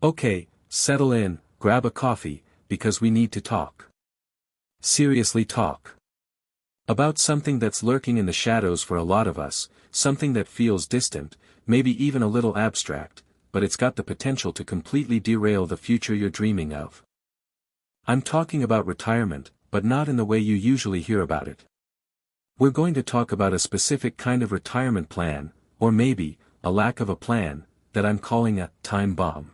Okay, settle in, grab a coffee, because we need to talk. Seriously talk. About something that's lurking in the shadows for a lot of us, something that feels distant, maybe even a little abstract, but it's got the potential to completely derail the future you're dreaming of. I'm talking about retirement, but not in the way you usually hear about it. We're going to talk about a specific kind of retirement plan, or maybe, a lack of a plan, that I'm calling a time bomb.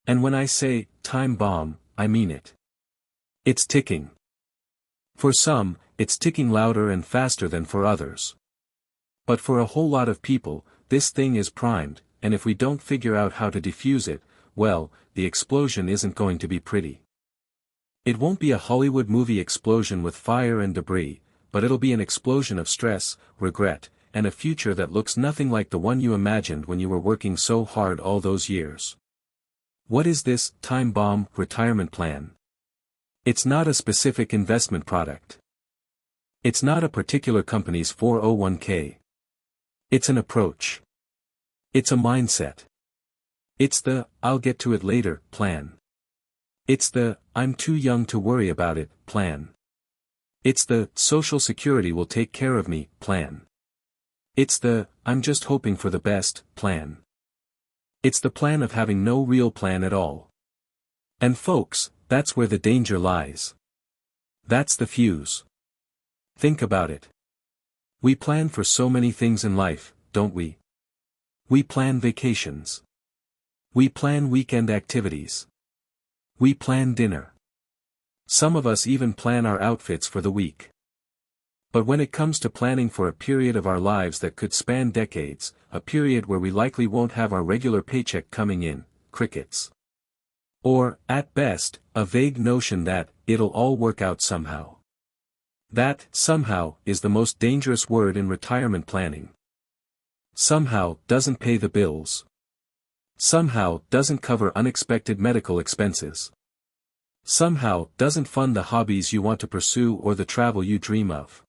And when I say time bomb, I mean it. It's ticking. For some, it's ticking louder and faster than for others. But for a whole lot of people, this thing is primed, and if we don't figure out how to defuse it, well, the explosion isn't going to be pretty. It won't be a Hollywood movie explosion with fire and debris, but it'll be an explosion of stress, regret, and a future that looks nothing like the one you imagined when you were working so hard all those years. What is this time bomb retirement plan? It's not a specific investment product. It's not a particular company's 401k. It's an approach. It's a mindset. It's the "I'll get to it later" plan. It's the "I'm too young to worry about it" plan. It's the "Social Security will take care of me" plan. It's the "I'm just hoping for the best" plan. It's the plan of having no real plan at all. And folks, that's where the danger lies. That's the fuse. Think about it. We plan for so many things in life, don't we? We plan vacations. We plan weekend activities. We plan dinner. Some of us even plan our outfits for the week. But when it comes to planning for a period of our lives that could span decades, a period where we likely won't have our regular paycheck coming in, crickets. Or, at best, a vague notion that it'll all work out somehow. That somehow is the most dangerous word in retirement planning. Somehow doesn't pay the bills. Somehow doesn't cover unexpected medical expenses. Somehow doesn't fund the hobbies you want to pursue or the travel you dream of.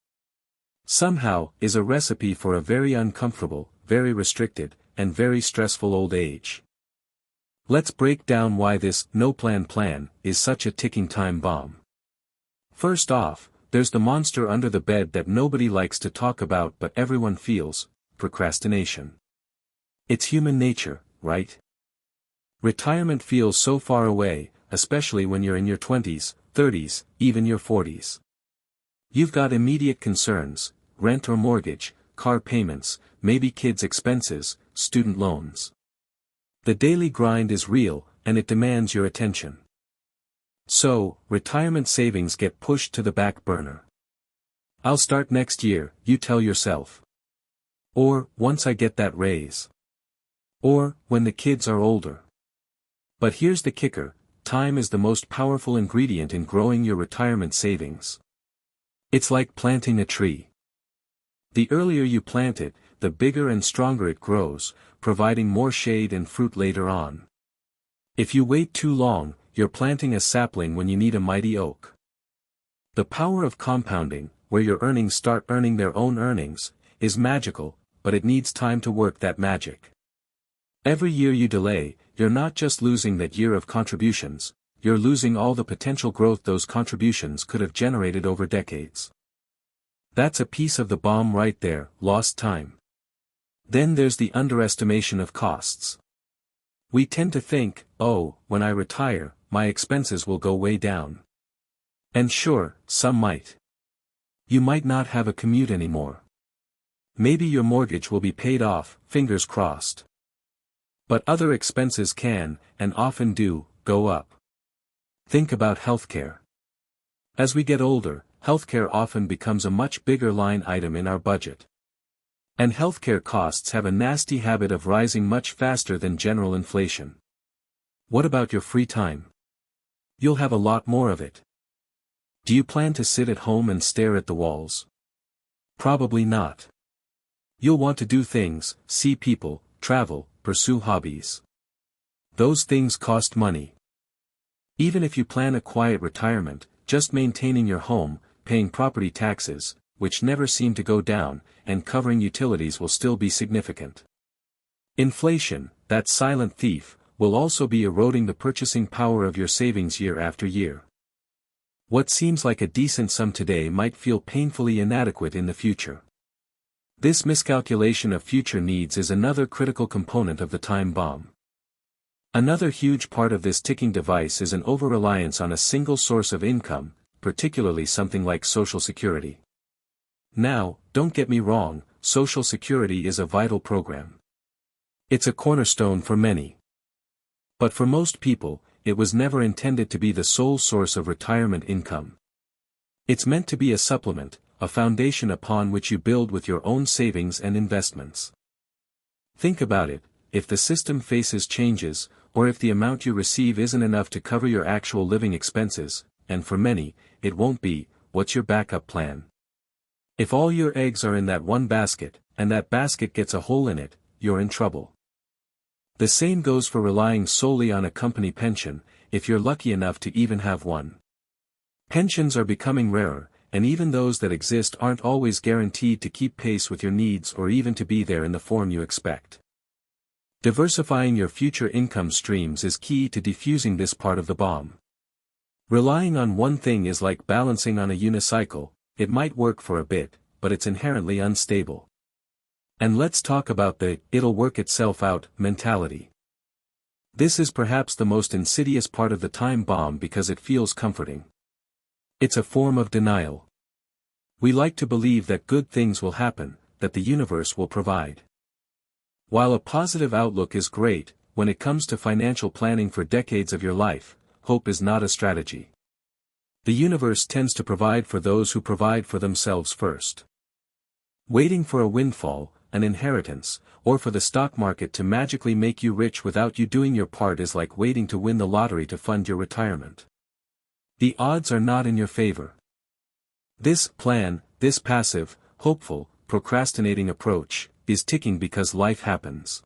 Somehow is a recipe for a very uncomfortable, very restricted, and very stressful old age. Let's break down why this no-plan plan is such a ticking time bomb. First off, there's the monster under the bed that nobody likes to talk about but everyone feels: procrastination. It's human nature, right? Retirement feels so far away, especially when you're in your 20s, 30s, even your 40s. You've got immediate concerns: rent or mortgage, car payments, maybe kids' expenses, student loans. The daily grind is real, and it demands your attention. So, retirement savings get pushed to the back burner. I'll start next year, you tell yourself. Or, once I get that raise. Or, when the kids are older. But here's the kicker: time is the most powerful ingredient in growing your retirement savings. It's like planting a tree. The earlier you plant it, the bigger and stronger it grows, providing more shade and fruit later on. If you wait too long, you're planting a sapling when you need a mighty oak. The power of compounding, where your earnings start earning their own earnings, is magical, but it needs time to work that magic. Every year you delay, you're not just losing that year of contributions, you're losing all the potential growth those contributions could have generated over decades. That's a piece of the bomb right there: lost time. Then there's the underestimation of costs. We tend to think, oh, when I retire, my expenses will go way down. And sure, some might. You might not have a commute anymore. Maybe your mortgage will be paid off, fingers crossed. But other expenses can, and often do, go up. Think about healthcare. As we get older, healthcare often becomes a much bigger line item in our budget. And healthcare costs have a nasty habit of rising much faster than general inflation. What about your free time? You'll have a lot more of it. Do you plan to sit at home and stare at the walls? Probably not. You'll want to do things, see people, travel, pursue hobbies. Those things cost money. Even if you plan a quiet retirement, just maintaining your home, paying property taxes, which never seem to go down, and covering utilities will still be significant. Inflation, that silent thief, will also be eroding the purchasing power of your savings year after year. What seems like a decent sum today might feel painfully inadequate in the future. This miscalculation of future needs is another critical component of the time bomb. Another huge part of this ticking device is an over-reliance on a single source of income, particularly something like Social Security. Now, don't get me wrong, Social Security is a vital program. It's a cornerstone for many. But for most people, it was never intended to be the sole source of retirement income. It's meant to be a supplement, a foundation upon which you build with your own savings and investments. Think about it, if the system faces changes, or if the amount you receive isn't enough to cover your actual living expenses, and for many, it won't be, what's your backup plan? If all your eggs are in that one basket, and that basket gets a hole in it, you're in trouble. The same goes for relying solely on a company pension, if you're lucky enough to even have one. Pensions are becoming rarer, and even those that exist aren't always guaranteed to keep pace with your needs or even to be there in the form you expect. Diversifying your future income streams is key to defusing this part of the bomb. Relying on one thing is like balancing on a unicycle, it might work for a bit, but it's inherently unstable. And let's talk about the "it'll work itself out" mentality. This is perhaps the most insidious part of the time bomb because it feels comforting. It's a form of denial. We like to believe that good things will happen, that the universe will provide. While a positive outlook is great, when it comes to financial planning for decades of your life, hope is not a strategy. The universe tends to provide for those who provide for themselves first. Waiting for a windfall, an inheritance, or for the stock market to magically make you rich without you doing your part is like waiting to win the lottery to fund your retirement. The odds are not in your favor. This passive, hopeful, procrastinating approach, is ticking because life happens.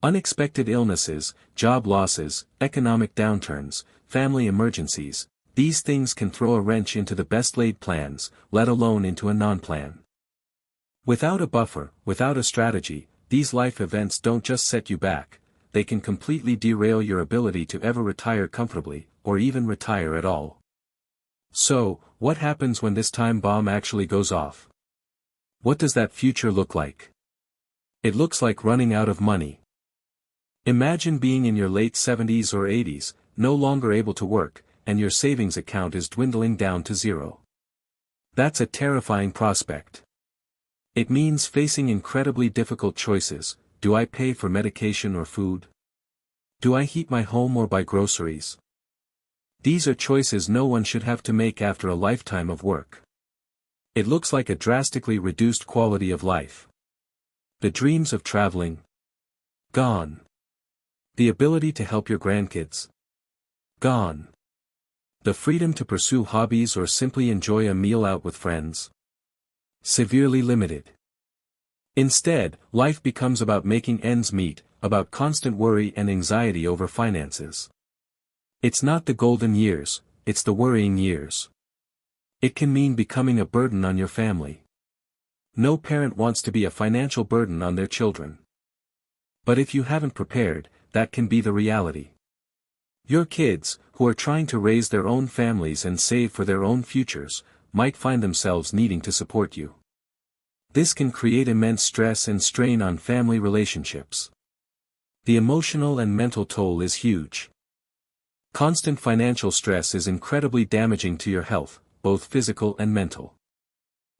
Unexpected illnesses, job losses, economic downturns, family emergencies, these things can throw a wrench into the best laid plans, let alone into a non-plan. Without a buffer, without a strategy, these life events don't just set you back, they can completely derail your ability to ever retire comfortably, or even retire at all. So, what happens when this time bomb actually goes off? What does that future look like? It looks like running out of money. Imagine being in your late 70s or 80s, no longer able to work, and your savings account is dwindling down to zero. That's a terrifying prospect. It means facing incredibly difficult choices. Do I pay for medication or food? Do I heat my home or buy groceries? These are choices no one should have to make after a lifetime of work. It looks like a drastically reduced quality of life. The dreams of traveling? Gone. The ability to help your grandkids? Gone. The freedom to pursue hobbies or simply enjoy a meal out with friends? Severely limited. Instead, life becomes about making ends meet, about constant worry and anxiety over finances. It's not the golden years, it's the worrying years. It can mean becoming a burden on your family. No parent wants to be a financial burden on their children. But if you haven't prepared, that can be the reality. Your kids, who are trying to raise their own families and save for their own futures, might find themselves needing to support you. This can create immense stress and strain on family relationships. The emotional and mental toll is huge. Constant financial stress is incredibly damaging to your health, both physical and mental.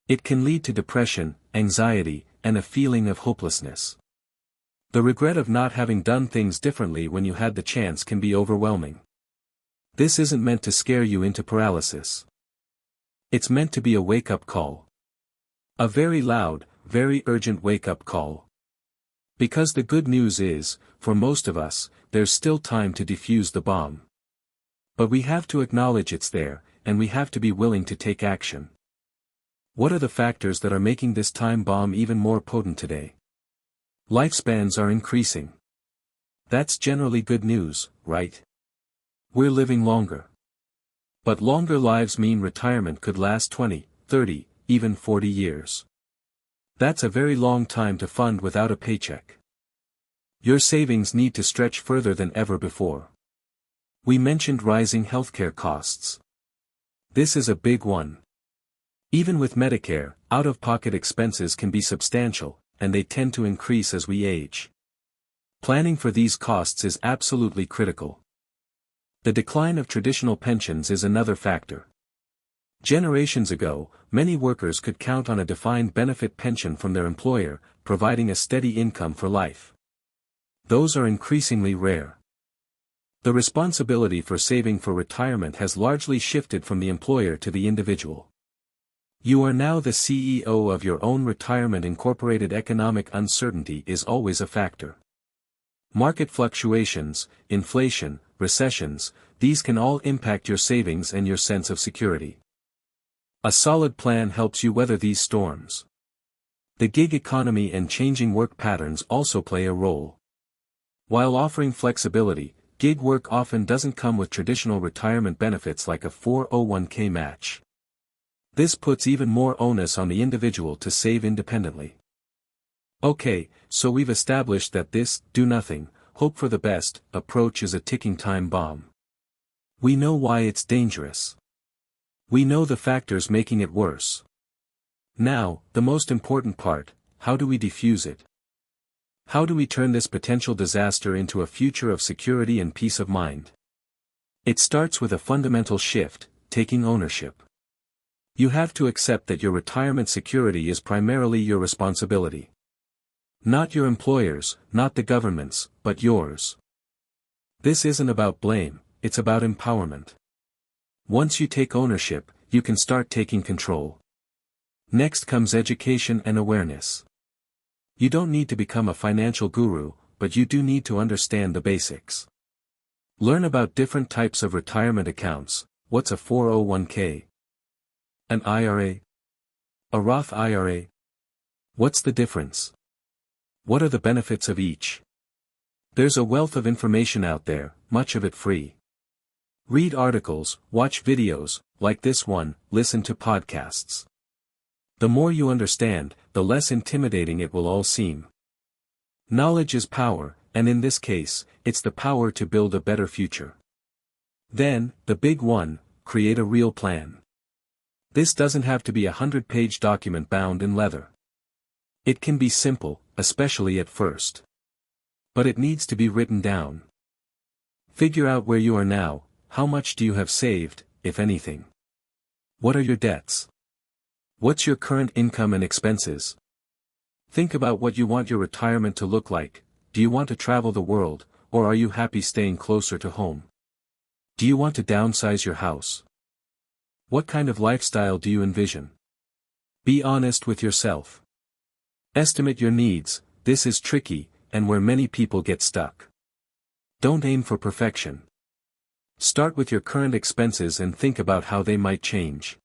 It can lead to depression, anxiety, and a feeling of hopelessness. The regret of not having done things differently when you had the chance can be overwhelming. This isn't meant to scare you into paralysis. It's meant to be a wake-up call. A very loud, very urgent wake-up call. Because the good news is, for most of us, there's still time to defuse the bomb. But we have to acknowledge it's there, and we have to be willing to take action. What are the factors that are making this time bomb even more potent today? Lifespans are increasing. That's generally good news, right? We're living longer. But longer lives mean retirement could last 20, 30, even 40 years. That's a very long time to fund without a paycheck. Your savings need to stretch further than ever before. We mentioned rising healthcare costs. This is a big one. Even with Medicare, out-of-pocket expenses can be substantial, and they tend to increase as we age. Planning for these costs is absolutely critical. The decline of traditional pensions is another factor. Generations ago, many workers could count on a defined benefit pension from their employer, providing a steady income for life. Those are increasingly rare. The responsibility for saving for retirement has largely shifted from the employer to the individual. You are now the CEO of your own retirement. Incorporated economic uncertainty is always a factor. Market fluctuations, inflation, recessions, these can all impact your savings and your sense of security. A solid plan helps you weather these storms. The gig economy and changing work patterns also play a role. While offering flexibility, gig work often doesn't come with traditional retirement benefits like a 401k match. This puts even more onus on the individual to save independently. Okay, so we've established that this do nothing, hope for the best approach is a ticking time bomb. We know why it's dangerous. We know the factors making it worse. Now, the most important part, how do we defuse it? How do we turn this potential disaster into a future of security and peace of mind? It starts with a fundamental shift, taking ownership. You have to accept that your retirement security is primarily your responsibility. Not your employer's, not the government's, but yours. This isn't about blame, it's about empowerment. Once you take ownership, you can start taking control. Next comes education and awareness. You don't need to become a financial guru, but you do need to understand the basics. Learn about different types of retirement accounts. What's a 401k? An IRA? A Roth IRA? What's the difference? What are the benefits of each? There's a wealth of information out there, much of it free. Read articles, watch videos, like this one, listen to podcasts. The more you understand, the less intimidating it will all seem. Knowledge is power, and in this case, it's the power to build a better future. Then, the big one, create a real plan. This doesn't have to be a 100-page document bound in leather. It can be simple, especially at first. But it needs to be written down. Figure out where you are now. How much do you have saved, if anything? What are your debts? What's your current income and expenses? Think about what you want your retirement to look like. Do you want to travel the world, or are you happy staying closer to home? Do you want to downsize your house? What kind of lifestyle do you envision? Be honest with yourself. Estimate your needs. This is tricky, and where many people get stuck. Don't aim for perfection. Start with your current expenses and think about how they might change.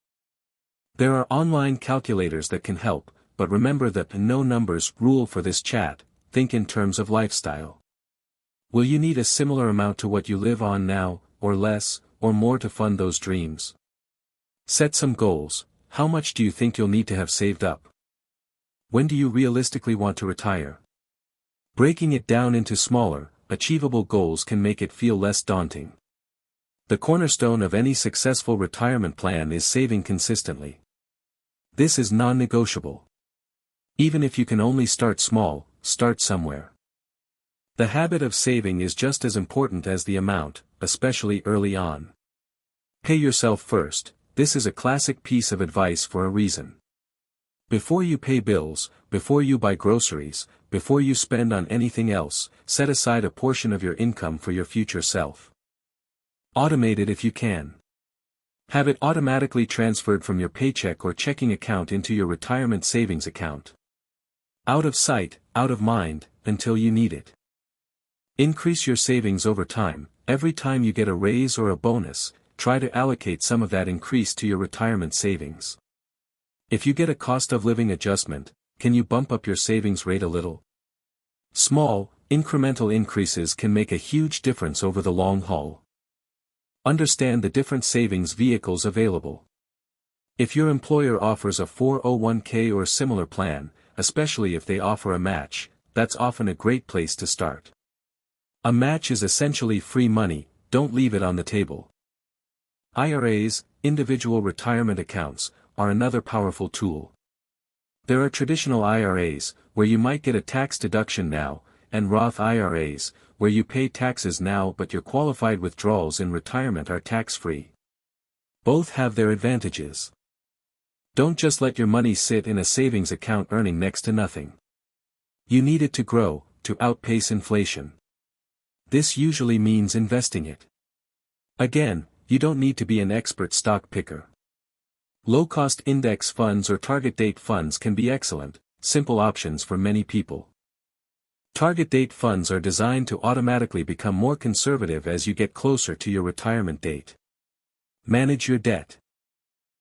There are online calculators that can help, but remember that no numbers rule for this chat. Think in terms of lifestyle. Will you need a similar amount to what you live on now, or less, or more to fund those dreams? Set some goals. How much do you think you'll need to have saved up? When do you realistically want to retire? Breaking it down into smaller, achievable goals can make it feel less daunting. The cornerstone of any successful retirement plan is saving consistently. This is non-negotiable. Even if you can only start small, start somewhere. The habit of saving is just as important as the amount, especially early on. Pay yourself first. This is a classic piece of advice for a reason. Before you pay bills, before you buy groceries, before you spend on anything else, set aside a portion of your income for your future self. Automate it if you can. Have it automatically transferred from your paycheck or checking account into your retirement savings account. Out of sight, out of mind, until you need it. Increase your savings over time. Every time you get a raise or a bonus, try to allocate some of that increase to your retirement savings. If you get a cost of living adjustment, can you bump up your savings rate a little? Small, incremental increases can make a huge difference over the long haul. Understand the different savings vehicles available. If your employer offers a 401k or similar plan, especially if they offer a match, that's often a great place to start. A match is essentially free money, don't leave it on the table. IRAs, individual retirement accounts, are another powerful tool. There are traditional IRAs, where you might get a tax deduction now, and Roth IRAs, where you pay taxes now but your qualified withdrawals in retirement are tax-free. Both have their advantages. Don't just let your money sit in a savings account earning next to nothing. You need it to grow, to outpace inflation. This usually means investing it. Again, you don't need to be an expert stock picker. Low-cost index funds or target date funds can be excellent, simple options for many people. Target date funds are designed to automatically become more conservative as you get closer to your retirement date. Manage your debt.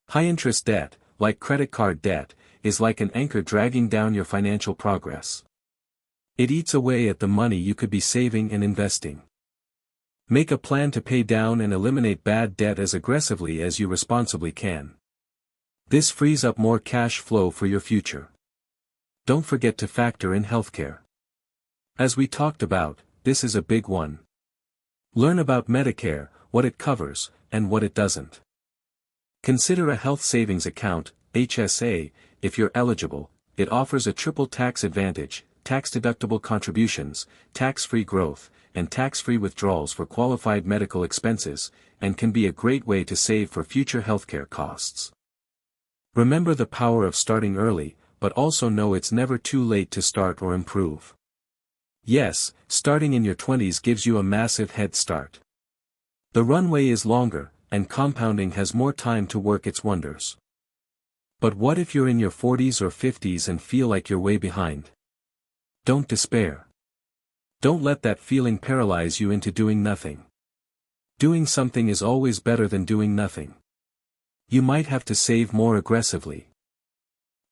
High-interest debt, like credit card debt, is like an anchor dragging down your financial progress. It eats away at the money you could be saving and investing. Make a plan to pay down and eliminate bad debt as aggressively as you responsibly can. This frees up more cash flow for your future. Don't forget to factor in healthcare. As we talked about, this is a big one. Learn about Medicare, what it covers, and what it doesn't. Consider a health savings account, HSA, if you're eligible. It offers a triple tax advantage, tax-deductible contributions, tax-free growth, and tax-free withdrawals for qualified medical expenses, and can be a great way to save for future healthcare costs. Remember the power of starting early, but also know it's never too late to start or improve. Yes, starting in your 20s gives you a massive head start. The runway is longer, and compounding has more time to work its wonders. But what if you're in your 40s or 50s and feel like you're way behind? Don't despair. Don't let that feeling paralyze you into doing nothing. Doing something is always better than doing nothing. You might have to save more aggressively.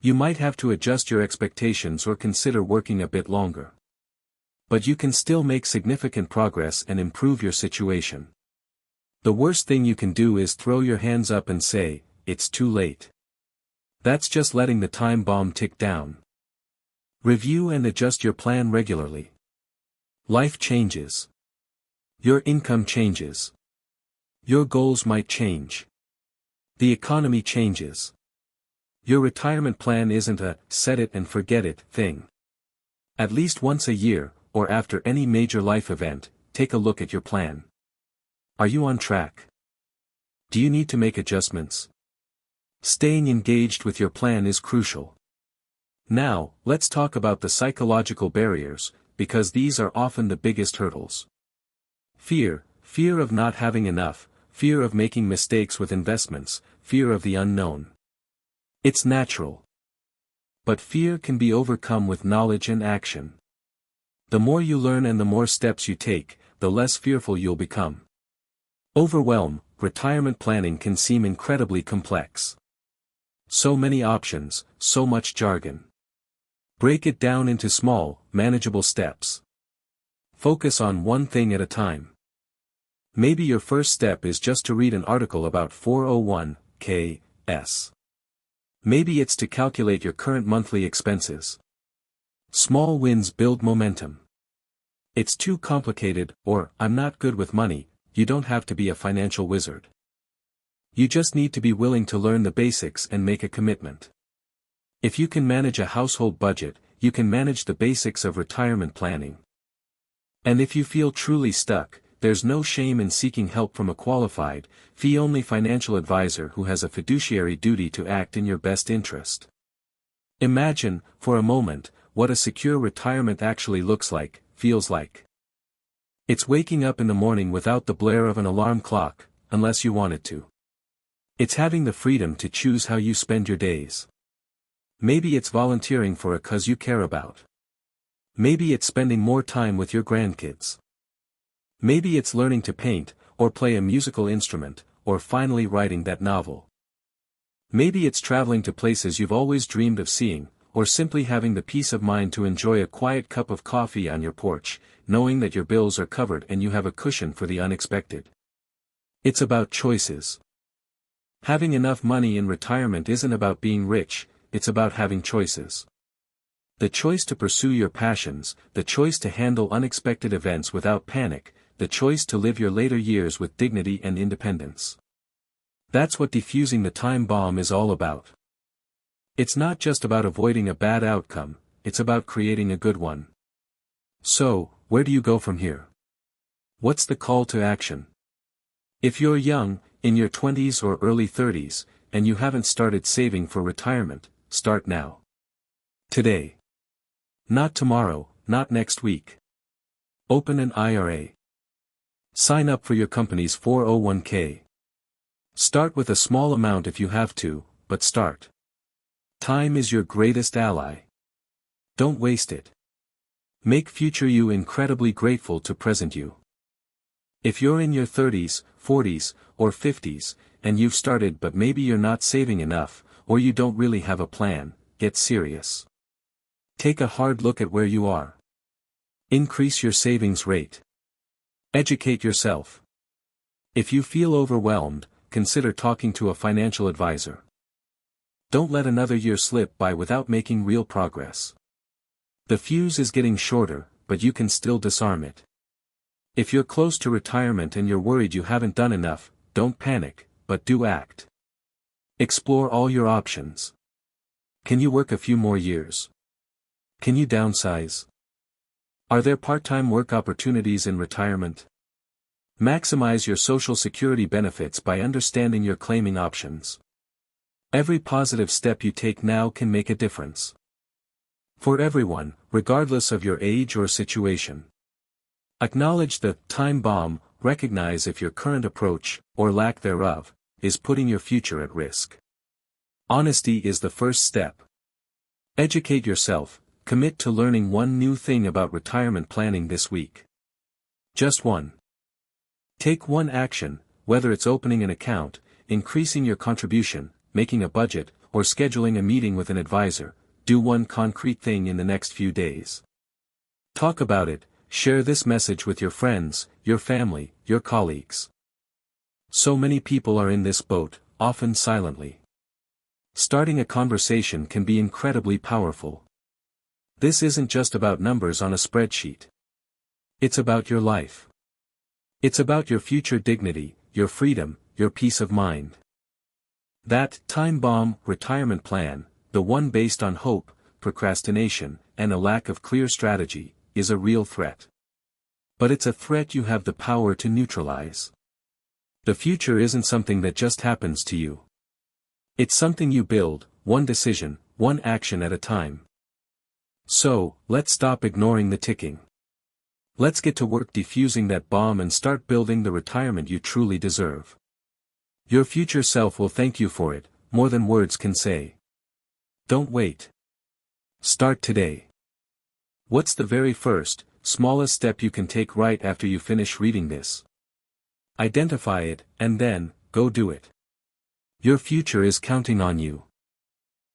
You might have to adjust your expectations or consider working a bit longer. But you can still make significant progress and improve your situation. The worst thing you can do is throw your hands up and say, "It's too late." That's just letting the time bomb tick down. Review and adjust your plan regularly. Life changes. Your income changes. Your goals might change. The economy changes. Your retirement plan isn't a set it and forget it thing. At least once a year, or after any major life event, take a look at your plan. Are you on track? Do you need to make adjustments? Staying engaged with your plan is crucial. Now, let's talk about the psychological barriers, because these are often the biggest hurdles. Fear of not having enough, fear of making mistakes with investments, fear of the unknown. It's natural. But fear can be overcome with knowledge and action. The more you learn and the more steps you take, the less fearful you'll become. Retirement planning can seem incredibly complex. So many options, so much jargon. Break it down into small, manageable steps. Focus on one thing at a time. Maybe your first step is just to read an article about 401(k)s. Maybe it's to calculate your current monthly expenses. Small wins build momentum. It's too complicated, or I'm not good with money. You don't have to be a financial wizard. You just need to be willing to learn the basics and make a commitment. If you can manage a household budget, you can manage the basics of retirement planning. And if you feel truly stuck, there's no shame in seeking help from a qualified, fee-only financial advisor who has a fiduciary duty to act in your best interest. Imagine, for a moment, what a secure retirement actually looks like, feels like. It's waking up in the morning without the blare of an alarm clock, unless you want it to. It's having the freedom to choose how you spend your days. Maybe it's volunteering for a cause you care about. Maybe it's spending more time with your grandkids. Maybe it's learning to paint, or play a musical instrument, or finally writing that novel. Maybe it's traveling to places you've always dreamed of seeing, or simply having the peace of mind to enjoy a quiet cup of coffee on your porch, knowing that your bills are covered and you have a cushion for the unexpected. It's about choices. Having enough money in retirement isn't about being rich, it's about having choices. The choice to pursue your passions, the choice to handle unexpected events without panic, the choice to live your later years with dignity and independence. That's what defusing the time bomb is all about. It's not just about avoiding a bad outcome, it's about creating a good one. So, where do you go from here? What's the call to action? If you're young, in your 20s or early 30s, and you haven't started saving for retirement, start now. Today. Not tomorrow, not next week. Open an IRA. Sign up for your company's 401k. Start with a small amount if you have to, but start. Time is your greatest ally. Don't waste it. Make future you incredibly grateful to present you. If you're in your 30s, 40s, or 50s, and you've started but maybe you're not saving enough, or you don't really have a plan, get serious. Take a hard look at where you are. Increase your savings rate. Educate yourself. If you feel overwhelmed, consider talking to a financial advisor. Don't let another year slip by without making real progress. The fuse is getting shorter, but you can still disarm it. If you're close to retirement and you're worried you haven't done enough, don't panic, but do act. Explore all your options. Can you work a few more years? Can you downsize? Are there part-time work opportunities in retirement? Maximize your Social Security benefits by understanding your claiming options. Every positive step you take now can make a difference. For everyone, regardless of your age or situation. Acknowledge the time bomb, recognize if your current approach, or lack thereof, is putting your future at risk. Honesty is the first step. Educate yourself, commit to learning one new thing about retirement planning this week. Just one. Take one action, whether it's opening an account, increasing your contribution, making a budget, or scheduling a meeting with an advisor. Do one concrete thing in the next few days. Talk about it, share this message with your friends, your family, your colleagues. So many people are in this boat, often silently. Starting a conversation can be incredibly powerful. This isn't just about numbers on a spreadsheet. It's about your life. It's about your future dignity, your freedom, your peace of mind. That time bomb retirement plan, the one based on hope, procrastination, and a lack of clear strategy, is a real threat. But it's a threat you have the power to neutralize. The future isn't something that just happens to you. It's something you build, one decision, one action at a time. So, let's stop ignoring the ticking. Let's get to work defusing that bomb and start building the retirement you truly deserve. Your future self will thank you for it, more than words can say. Don't wait. Start today. What's the very first, smallest step you can take right after you finish reading this? Identify it, and then, go do it. Your future is counting on you.